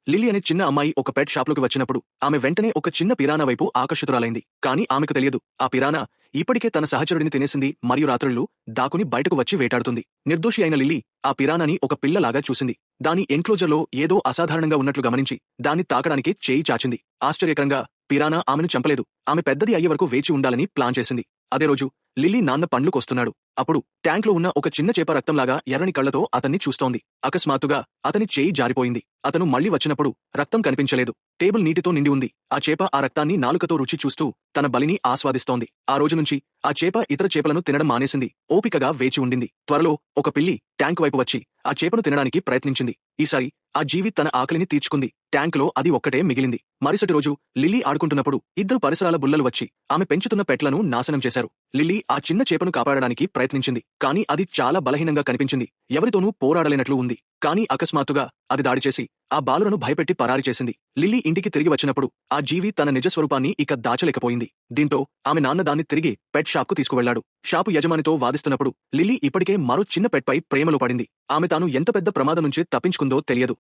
Lily అనే చిన్న అమ్మాయి ఒక పెట్ షాప్లోకి వచ్చినప్పుడు ఆమె వెంటనే ఒక చిన్న పిరానా వైపు ఆకర్షితురాలైంది. కానీ ఆమెకు తెలియదు, ఆ పిరానా ఇప్పటికే తన సహచరుడిని తినేసింది మరియు రాత్రుళ్ళు దాక్కుని బయటకు వచ్చి వేటాడుతుంది. నిర్దోషి అయిన లిల్లీ ఆ పిరానాని ఒక పిల్లలాగా చూసింది. దాని ఎన్క్లోజర్లో ఏదో అసాధారణంగా ఉన్నట్లు గమనించి దాన్ని తాకడానికి చేయి చాచింది. ఆశ్చర్యకరంగా పిరానా ఆమెను చంపలేదు. ఆమె పెద్దది అయ్యే వరకు వేచి ఉండాలని ప్లాన్ చేసింది. అదే రోజు లిల్లీ నాన్న పండ్లు కోస్తున్నాడు. అప్పుడు ట్యాంక్లో ఉన్న ఒక చిన్న చేప రక్తంలాగా ఎర్రని కళ్లతో అతన్ని చూస్తోంది. అకస్మాత్తుగా అతని చేయి జారిపోయింది. అతను మళ్లీ వచ్చినప్పుడు రక్తం కనిపించలేదు. టేబుల్ నీటితో నిండి ఉంది. ఆ చేప ఆ రక్తాన్ని నాలుకతో రుచి చూస్తూ తన బలిని ఆస్వాదిస్తోంది. ఆ రోజు నుంచి ఆ చేప ఇతర చేపలను తినడం మానేసింది. ఓపికగా వేచి ఉండింది. త్వరలో ఒక పిల్లి ట్యాంక్ వైపు వచ్చి ఆ చేపను తినడానికి ప్రయత్నించింది. ఈసారి ఆ జీవి తన ఆకలిని తీర్చుకుంది. ట్యాంక్లో అది ఒక్కటే మిగిలింది. మరుసటి రోజు లిల్లీ ఆడుకుంటున్నప్పుడు ఇద్దరు పరిసరాల బుల్లలు వచ్చి ఆమె పెంచుతున్న పెట్లను నాశనం చేశారు. లిల్లీ ఆ చిన్న చేపను కాపాడడానికి ప్రయత్నించింది. కానీ అది చాలా బలహీనంగా కనిపించింది. ఎవరితోనూ పోరాడలేనట్లు ఉంది. కానీ అకస్మాత్తుగా అది దాడి చేసి ఆ బాలులను భయపెట్టి పరారి చేసింది. లిల్లీ ఇంటికి తిరిగి వచ్చినప్పుడు ఆ జీవి తన నిజ స్వరూపాన్ని ఇక దాచలేకపోయింది. దీంతో ఆమె నాన్న దాన్ని తిరిగి పెట్ షాప్కు తీసుకువెళ్లాడు. షాపు యజమానితో వాదిస్తున్నప్పుడు లిల్లీ ఇప్పటికే మరో చిన్న పెట్పై ప్రేమలో పడింది. ఆమె తాను ఎంత పెద్ద ప్రమాదం నుంచి తప్పించుకుందో తెలియదు.